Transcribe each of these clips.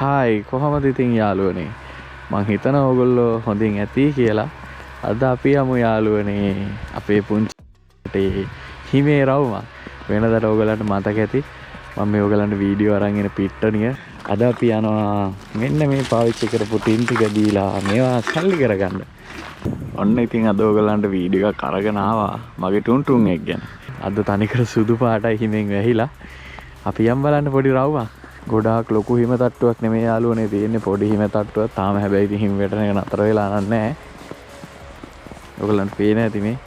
Hi කොහමද ඉතින් යාළුවනේ මං හිතන ඕගොල්ලෝ හොඳින් ඇති කියලා අද අපි යමු යාළුවනේ අපේ පුංචි හිමේ රවුම වෙනදට ඕගලන්ට මතක ඇති මම මේ ඕගලන්ට වීඩියෝ අරන් එන පිට්ටනිය අද අපි යනවා මෙන්න මේ පාවිච්චි කරපු ටින් ටික දීලා මේවා සල්ලි කරගන්න ඔන්න ඉතින් අද ඕගලන්ට වීඩියෝ එකක් අරගෙන ආවා මගේ ටුන් එක ගැන අද තනිකර සුදු පාටයි හිමෙන් වැහිලා අපි යම් බලන්න පොඩි රවුමක් ගොඩාක් ලොකු හිම තට්ටුවක් නෙමෙයි යාළුවනේ තියෙන්නේ පොඩි හිම තට්ටුවක් තාම හැබැයි ඉතින් හිම වැටෙන එක නතර වෙලා නැහැ. ඔයගලන්ට පේන්නේ නැති මේ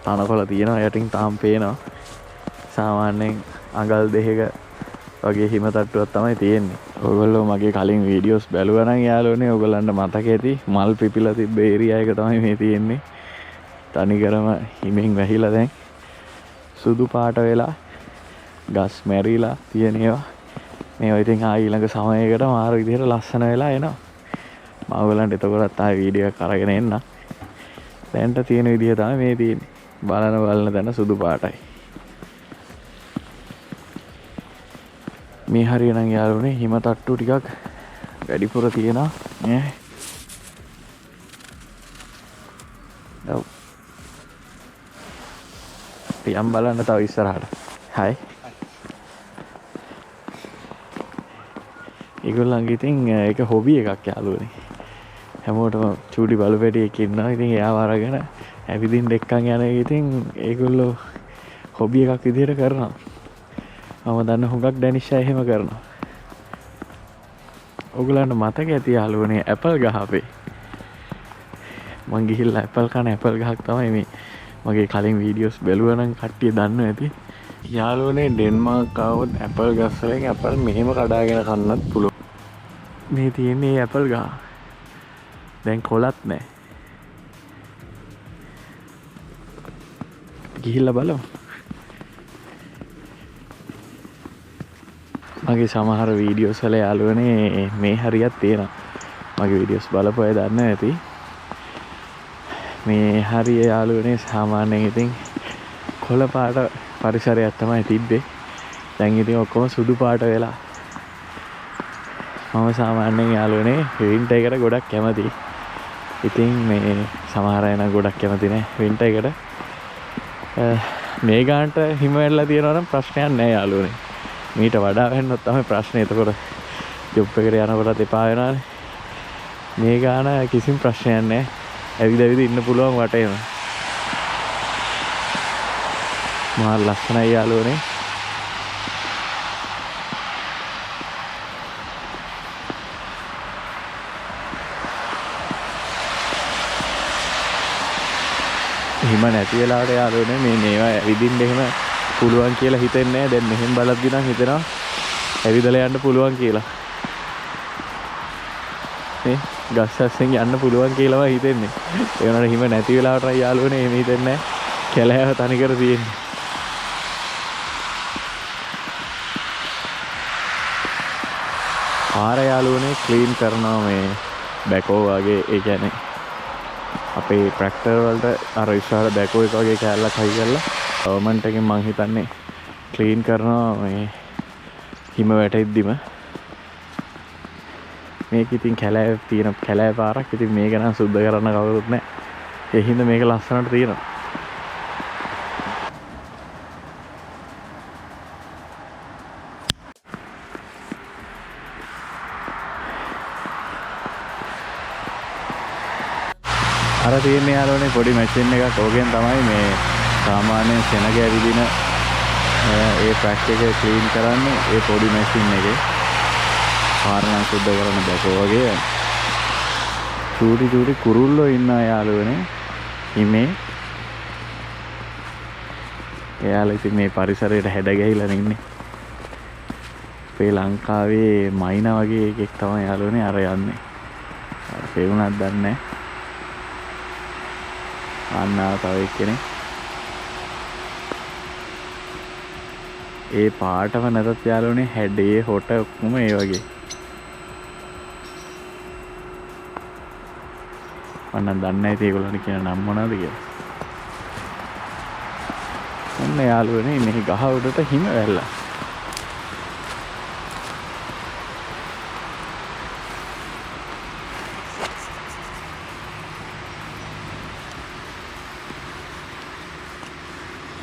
තනකොළ තියෙනවා යටින් තාම පේනවා. සාමාන්‍යයෙන් අඟල් දෙකක වගේ හිම තට්ටුවක් තමයි තියෙන්නේ. ඔයගොල්ලෝ මගේ කලින් වීඩියෝස් බැලුවා නම් යාළුවනේ ඔයගලන්ට මතක ඇති මල් පිපිලා තිබ්බ ඒරියා එක තමයි මේ තියෙන්නේ. තනිකරම හිමෙන් වැහිලා දැන් සුදු පාට වෙලා ගස් මැරිලා තියෙන ඒවා මේවා ඉතින් ආ ඊළඟ සමයකට මාර විදිහට ලස්සන වෙලා එනවා. මම ඔයගලන්ට එතකොටත් ආයෙ වීඩියෝ එකක් අරගෙන එන්න. දැන්ට තියෙන විදිහ තමයි මේ තියෙන්නේ. බලන තැන සුදු පාටයි. මේ හරියනම් යාළුවනේ හිම තට්ටු ටිකක් වැඩිපුර තියෙනවා ඈ. ඔව්. පියම් බලන්න තව ඉස්සරහට. හයි. ඒගොල්ලන්ගේ ඉතින් ඒක හොබි එකක් යාළුවනේ. හැමෝටම චූටි බලු පැටියෙක් ඉන්නවා. ඉතින් එයාව අරගෙන ඇවිදින්න එක්කන් යන එක ඉතින් ඒගොල්ලෝ හොබි එකක් විදිහට කරනවා. මම දන්න හුඟක් ඩැනිෂ් අය එහෙම කරනවා. ඔයගොල්ලන්ට මතක ඇති යාළුවනේ ඇපල් ගහ අපේ. මං ගිහිල්ලා ඇපල් කන ඇපල් ගහක් තමයි මේ මගේ කලින් වීඩියෝස් බැලුවා නම් කට්ටිය දන්නවා ඇති. යාළුවනේ ඩෙන්මාර්ක් ආවොත් ඇපල් ගස් වලින් ඇපල් මෙහෙම කඩාගෙන කන්නත් පුළුවන්. මේ තියෙන්නේ ඇපල් ගහ. දැන් කොලත් නැහැ. ගිහිල්ලා බලමු. මගේ සමහර වීඩියෝස් වල යාළුවනේ මේ හරියක් තියෙනවා. මගේ වීඩියෝස් බලපු අය දන්නවා ඇති. මේ හරිය යාළුවනේ සාමාන්‍යයෙන් ඉතින් කොළ පාට පරිසරයක් තමයි තිබ්බේ. දැන් ඉතින් ඔක්කොම සුදු පාට වෙලා. මම සාමාන්‍යයෙන් යාළුවනේ වින්ටර් එකට ගොඩක් කැමතියි. ඉතින් මේ සමහර අය නම් ගොඩක් කැමති නැහැ වින්ටර් එකට. මේ ගානට හිම වැටලා තියෙනවා නම් ප්‍රශ්නයක් නැහැ යාළුවනේ. මීට වඩා වෙන්නත් තමයි ප්‍රශ්නේ. එතකොට ජොබ් එකට යනකොටත් එපා වෙනවානේ. මේ ගාන කිසිම ප්‍රශ්නයක් නැහැ. ඇවිද ඉන්න පුළුවන් වටේම. මහා ලස්සනයි යාළුවනේ. හිම නැති වෙලාවට යාළුවනේ මේවා ඇවිදින්න එහෙම පුළුවන් කියලා හිතෙන්නේ නැහැ. දැන් මෙහෙම බලද්දි නම් හිතෙනවා ඇවිදලා යන්න පුළුවන් කියලා. මේ ගස් අස්සෙන් යන්න පුළුවන් කියලාම හිතෙන්නේ. ඒ වුණාට හිම නැති වෙලාවට යාළුවනේ එහෙම හිතෙන්නේ නැහැ. කැලෑව තනිකර තියෙන්නේ. පාර යාළුවනේ ක්ලීන් කරනවා මේ බැකෝ වගේ. ඒ කියන්නේ අපේ ට්‍රැක්ටර් වලට අර විශාල බැකෝ එක වගේ කෑල්ලක් හයි කරලා ගවර්න්මන්ට් එකෙන් මං හිතන්නේ ක්ලීන් කරනවා මේ හිම වැටෙද්දිම. මේක ඉතින් කැලෑවේ තියෙන කැලෑ පාරක්. ඉතින් මේක නම් සුද්ධ කරන්න කවුරුත් නැහැ. ඒ හින්දා මේක ලස්සනට තියෙනවා. අර තියෙන්නේ යාළුවනේ පොඩි මැෂින් එකක්. ඕකෙන් තමයි මේ සාමාන්‍යයෙන් සෙනග ඇවිදින ඒ ට්‍රැක් එක ක්ලීන් කරන්නේ. ඒ පොඩි මැෂින් එකේ පාරණ සුද්ධ කරන බැකෝ වගේ. චූටි කුරුල්ලෝ ඉන්නා යාළුවනේ හිමේ. එයාලා ඉතින් මේ පරිසරයට හැඩ ගැහිලා ඉන්නේ. අපේ ලංකාවේ මයිනා වගේ එකෙක් තමයි යාළුවනේ අර යන්නේ. අර පෙවුනක් දන්නේ නැහැ. අන්නා තව එක්කෙනෙක්. ඒ පාටම නැතත් යාළුවනේ හැඩේ හොට ඔක්කොම ඒ වගේ. මම නම් දන්නේ නැහැ ඒගොල්ලන්ට කියන නම මොනවද කියලා. ඔන්න යාළුවනේ මේ ගහ උඩට හිම වැල්ලා.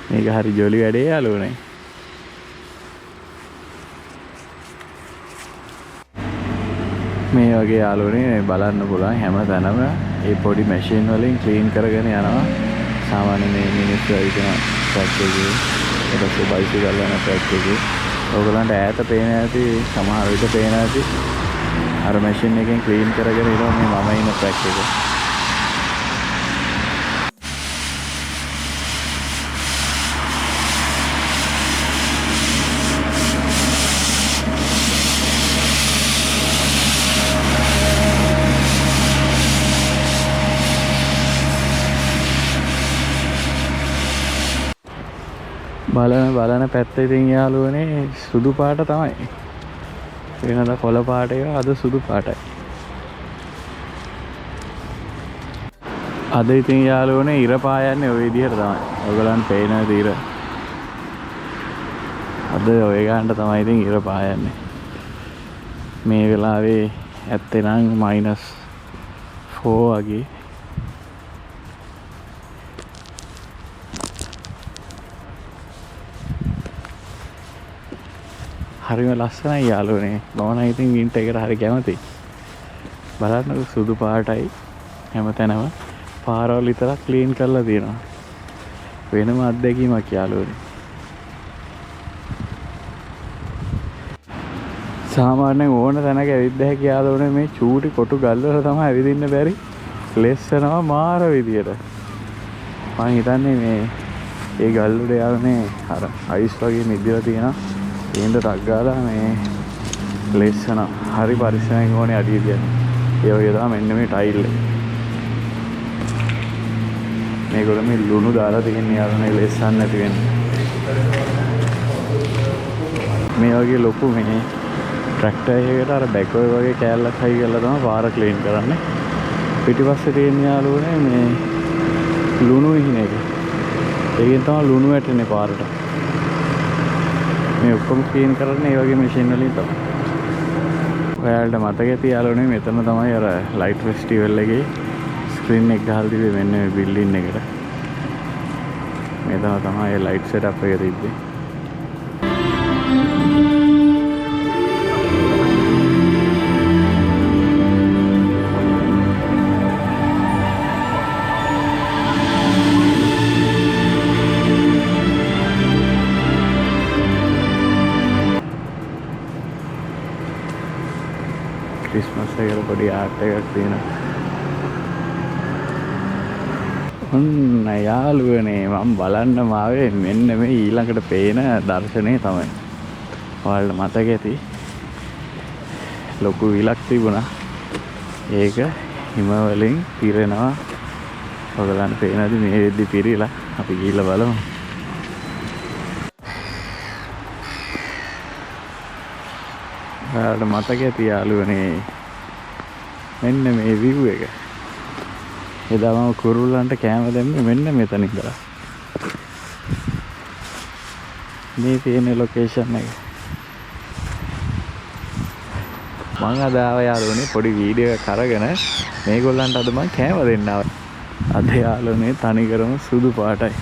මේක හරි ජොලි වැඩේ යාළුවනේ. මේ වගේ යාළුවනේ බලන්න පුළුවන් හැම තැනම ඒ පොඩි මැෂින් වලින් ක්ලීන් කරගෙන යනවා. සාමාන්‍ය මේ මිනිස්සු ඇවිදින ට්‍රක් එකේ ඊට පස්සේ බයිසිකල් යන ට්‍රක් එකේ ඔයගොල්ලන්ට ඈත පේන ඇති, සමහර විට පේන ඇති අර මැෂින් එකෙන් ක්ලීන් කරගෙන ඉනවා මේ මම ඉන්න ට්‍රක් එක. බලන පැත්ත ඉතින් යාළුවනේ සුදු පාට තමයි. වෙනද කොළ පාට එක අද සුදු පාටයි. අද ඉතින් යාළුවනේ ඉර පායන්නේ ওই විදිහට තමයි. ඔයගලන්ට පේන ඉර. අද ඔය ගානට තමයි ඉතින් ඉර පායන්නේ. මේ වෙලාවේ ඇත්තෙනම් -4 වගේ. හරිම ලස්සනයි යාළුවනේ. මම නම් ඉතින් වින්ටර් එකට හරි කැමතියි. බලන්න සුදු පාටයි හැමතැනම. පාරවල් විතරක් ක්ලීන් කරලා තියෙනවා. වෙනම අත්දැකීමක් යාළුවනේ. සාමාන්‍යයෙන් ඕන තැනක ඇවිද්ද හැකි යාළුවනේ මේ චූටි කොටු ගල් වල තමයි ඇවිදින්න බැරි. ලෙස්සනවා මාර විදියට. මම හිතන්නේ මේ ඒ ගල් වල යාළුවනේ අර අයිස් වගේ මිදිලා තියෙනවා. ඒඳ ටක් ගාලා මේ ලෙස්සන හරි පරිස්සමෙන් ඕනේ අඩිය තියන්න. ඒ වගේ තමයි මෙන්න මේ ටයිල් එක. මේගොල්ලෝ මේ ලුණු දාලා තියෙන යාළුවනේ ලෙස්සන් නැති වෙන්න. මේ වගේ ලොකු මේ ට්‍රැක්ටර් එකකට අර බැකෝ වගේ කෑල්ලක් හයි කරලා තමයි පාර ක්ලීන් කරන්නේ. පිටිපස්සේ තියෙන යාළුවනේ මේ ලුණු ඉහින එක. ඒකෙන් තමයි ලුණු වැටෙන්නේ පාරට. මේ ඔක්කොම ක්ලීන් කරන්නේ ඒ වගේ මැෂින් වලින් තමයි. ඔයාලට මතක ඇති යාළුවනේ මෙතන තමයි අර ලයිට් ෆෙස්ටිවල් එකේ ස්ක්‍රීන් එක ගහලා තිබ්බේ මෙන්න මේ බිල්ඩින් එකට. මෙතන තමයි ඒ ලයිට් සෙටප් එක තිබ්බේ. ක්‍රිස්මස් එකට පොඩි ආර්ට් එකක් තියෙනවා. ඔන්න යාළුවනේ මම බලන්න ආවේ මෙන්න මේ ඊළඟට පේන දර්ශනය තමයි. ඔයාලට මතක ඇති ලොකු විලක් තිබුණා. ඒක හිම වලින් පිරෙනවා. ඔයගලන්ට පේනද මේ වෙද්දි පිරීලා. අපි ගිහිල්ලා බලමු. ඔයාලට මතක ඇති යාළුවනේ මෙන්න මේ view එක. එදා මම කුරුල්ලන්ට කෑම දැම්මේ මෙන්න මෙතන ඉඳලා. මේ තියෙන ලොකේෂන් එක. මම අද ආව යාළුවනේ පොඩි වීඩියෝ එකක් අරගෙන මේගොල්ලන්ට අද මම කෑම දෙන්න ආවා. අද යාළුවනේ තනිකරම සුදු පාටයි.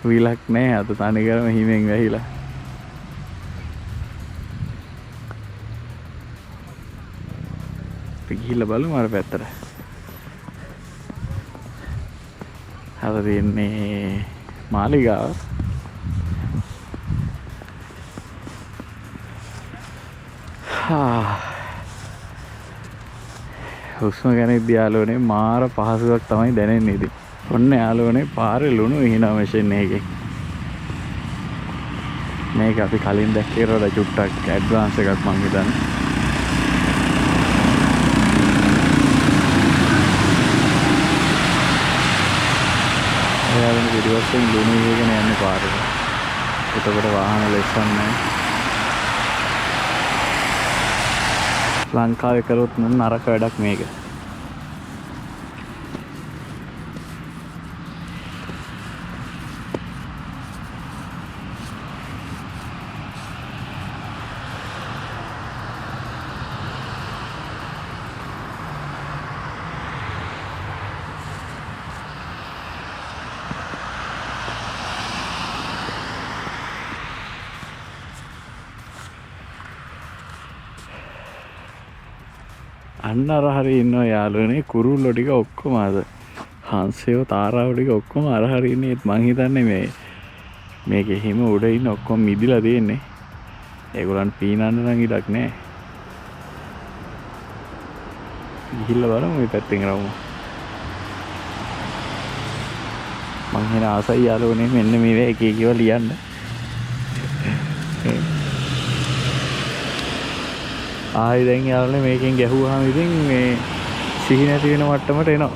විලක් නෑ අද තනිකරම හිමෙන් වැහිලා. ගිහිල්ලා බලමු අර පැත්තට. අර තියෙන්නේ මාලිගාව. හුස්ම ගන්න යාළුවනේ මාර පහසුවක් තමයි දැනෙන්නේ ඉතින්. ඔන්න යාළුවනේ පාරේ ලුණු ඉහිනවා මැෂින් එකකින්. මේක අපි කලින් දැක්කේ වල චුට්ටක් ඇඩ්වාන්ස් එකක් මං හිතන්නේ. එයාගෙන පිටිපස්සෙන් ලුණු ඉහගෙන යන්නේ පාරේ. එතකොට වාහන ලෙස්සන් නැහැ. ලංකාවේ කරොත් නම් නරක වැඩක් මේක. අන්න අර හරි ඉන්නවා යාළුවනේ කුරුල්ලෝ ටික ඔක්කොම අද හංසයෝ තාරාවෝ ටික ඔක්කොම අර හරි ඉන්නේ මං හිතන්නේ මේකේ හිම උඩ ඉන්න ඔක්කොම මිදිලා තියෙන්නේ ඒගොල්ලන් පීනන්න නම් ඉඩක් නැහැ ගිහිල්ලා බලමු මේ පැත්තෙන් රවමු මං හින ආසයි යාළුවනේ මෙන්න මේ එක එකව ලියන්න ආයි දැන් යාළුවනේ මේකෙන් ගැහුවාම ඉතින් මේ සිහි නැති වෙන මට්ටමට එනවා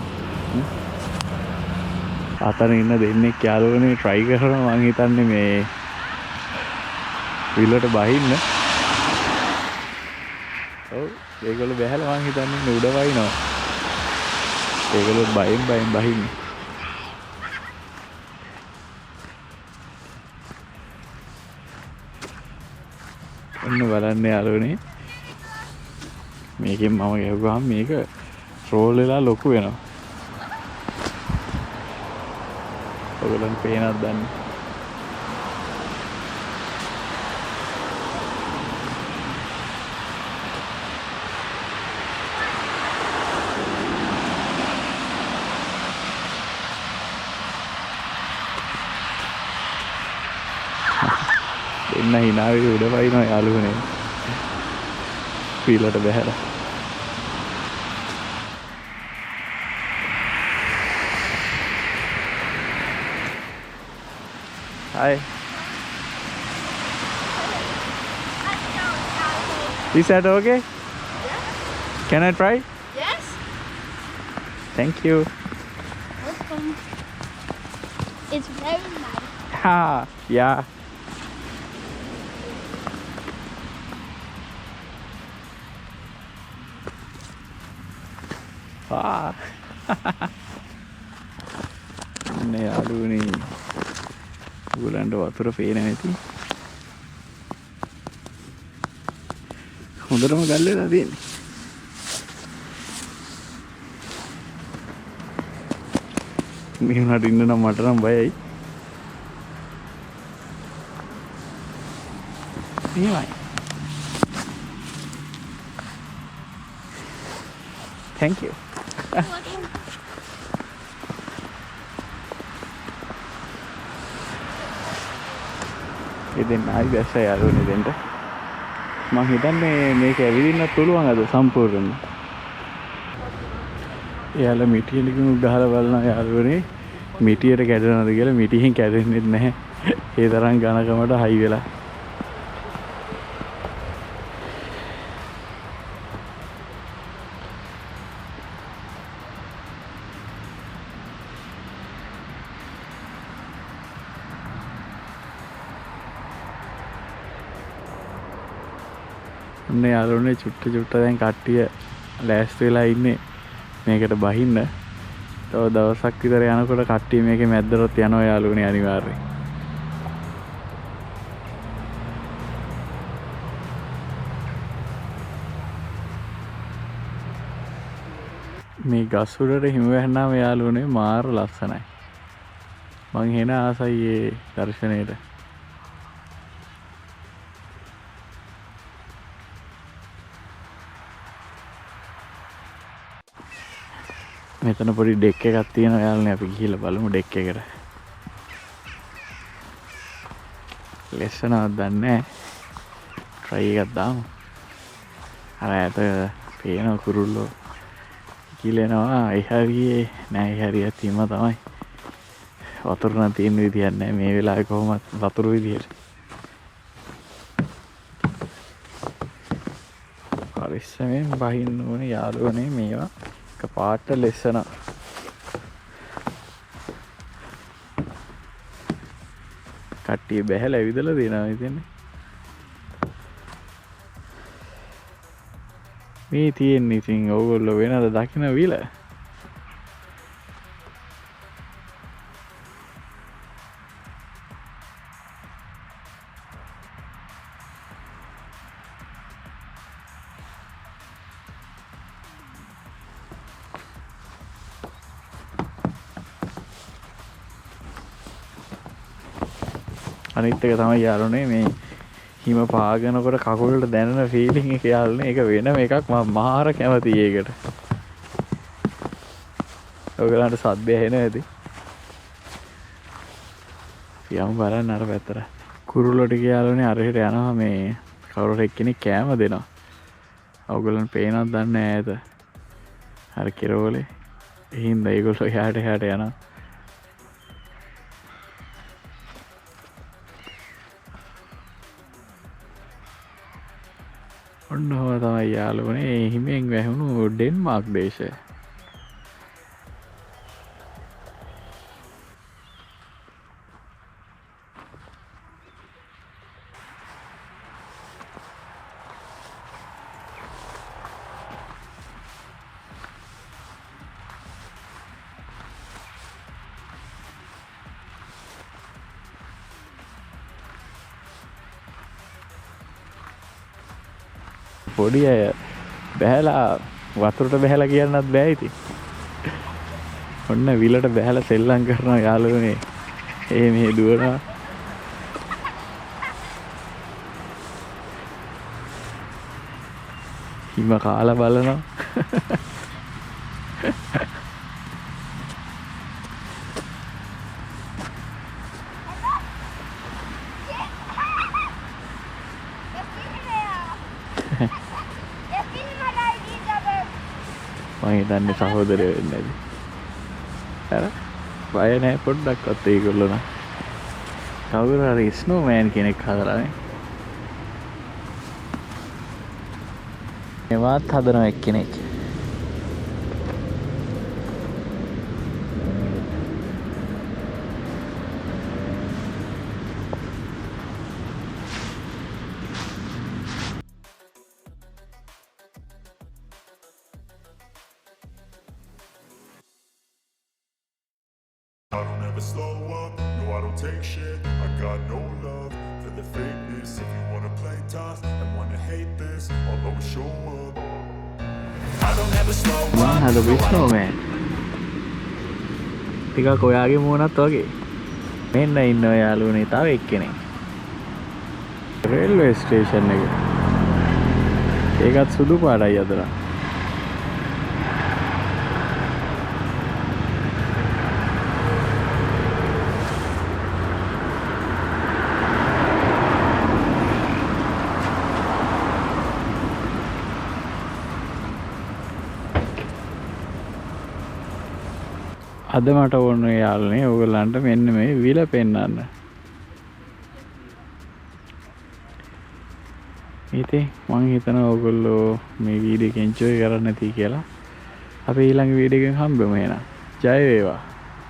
අතන ඉන්න දෙන්නෙක් යාළුවනේ try කරනවා මං හිතන්නේ මේ විලට බහින්න ඔව් ඒගොල්ලෝ බැහැලා මං හිතන්නේ උඩ වයින්නවා ඒගොල්ලෝ බයෙන් බහින්නේ ඔන්න බලන්න යාළුවනේ මේකෙන් මම ගැහුවාම මේක රෝල් වෙලා ලොකු වෙනවා ඔයගොල්ලන් පේනවද දන්නේ එන්න හිනාවේ උඩ වයින්නවා යාළුවනේ පීලට බැහැලා Hi. Is that okay? Yeah. Can I try? Yes. Thank you. Welcome. It's very nice. Ha, yeah. Ah. Ne යාළුවනේ. උගලන්ට වතුර පේන්නේ නැති. හොඳටම ගල් වෙලා තියෙන්නේ. මේ උනාට ඉන්න නම් මට නම් බයයි. මේවයි. Thank you. ඉතින් ආයි දැස්ස යාළුවනේ දෙන්න මම හිතන්නේ මේක ඇවිදින්නත් පුළුවන් අද සම්පූර්ණයෙන්ම එයාලා මිටියකින් ගහලා බලනවා යාළුවනේ මිටියට කැඩෙනවද කියලා මිටියෙන් කැඩෙන්නේ නැහැ ඒ තරම් ඝනකමට හයි වෙලා ඔන්න යාළුවනේ චුට්ට දැන් කට්ටිය ලෑස්ති වෙලා ඉන්නේ මේකට බහින්න. තව දවසක් විතර යනකොට කට්ටිය මේකේ මැද්දට යනවා යාළුවනේ අනිවාර්යයෙන්. මේ ගස් උඩට හිම වැහෙනාම යාළුවනේ මාර ලස්සනයි. මං එන ආසයි ඒ දර්ශනයට. මෙතන පොඩි ඩෙක් එකක් තියෙනවා යාළුවනේ අපි ගිහිල්ලා බලමු ඩෙක් එකට. ලෙස්සනවත් දන්නේ නැහැ. try එකක් දාමු. අර ඇත පේන කුරුල්ලෝ කිලෙනවා ඒ හරියේ නෑ ඒ හරිය තීම තමයි. වතුර නම් තියෙන විදියක් නෑ මේ වෙලාවේ කොහොමත් වතුර විදියට. පරිස්සමෙන් බහින්න ඕනේ යාළුවනේ මේවා. පාට ලෙස්සන කට්ටිය බැහැලා ඇවිදලා දෙනවා ඉතින්නේ මේ තියෙන්නේ ඉතින් ඕගොල්ලෝ වෙනද දකින්න විල අනිත් එක තමයි යාළුවනේ මේ හිම පාගනකොට කකුලට දැනෙන ෆීලිං එක යාළුවනේ ඒක වෙනම එකක්. මම මාර කැමතියි ඒකට. ඔයගලන්ට සද්ද ඇහෙනව ඇති. යමු බලන්න අර පැත්තට. කුරුල්ලෝ ටික යාළුවනේ අරහෙට යනවා මේ කවුරු එක්කෙනෙක් කෑම දෙනවා. ඔයගලන් පේනවද දන්නේ නැහැ ඇත. අර කිරෝලේ. එහෙනම් ඒගොල්ලෝ එහාට යනවා. ඔන්න ඔය තමයි යාළුවනේ හිමෙන් වැහුණු ඩෙන්මාර්ක් දේශය. පොඩි අය බැහැලා වතුරට බැහැලා කියන්නත් බෑ ඉතින්. ඔන්න විලට බැහැලා සෙල්ලම් කරනවා යාළුවනේ. මේ දුවනවා. හිම කාලා බලනවා. මම හිතන්නේ සහෝදරයෝ වෙන්නේ නැති. අර බය නැහැ පොඩ්ඩක්වත් ඒගොල්ලෝ නම්. කවුරු හරි ස්නෝමෑන් කෙනෙක් හදලානේ. එවාත් හදනවා එක්කෙනෙක්. I don't ever slow up, no I don't take shit. I got no love for the fakeness. If you wanna play tough and wanna hate this, I'll always show up. I don't ever slow up. මම හදපු ස්නෝමෑන්. ටිකක් ඔයාගේ මූණත් වගේ. මෙන්න ඉන්නවා යාළුවනේ තව එක්කෙනෙක්. රේල්වේ ස්ටේෂන් එක. ඒකත් සුදු පාටයි අදලා. අද මට ඕන යාළුවනේ ඔයගලන්ට මෙන්න මේ විල පෙන්නන්න. ඉතින් මම හිතනවා ඔයගොල්ලෝ මේ වීඩියෝ එක එන්ජොයි කරන්න ඇති කියලා. අපි ඊළඟ වීඩියෝ එකෙන් හම්බෙමු එහෙනම්. ජය වේවා.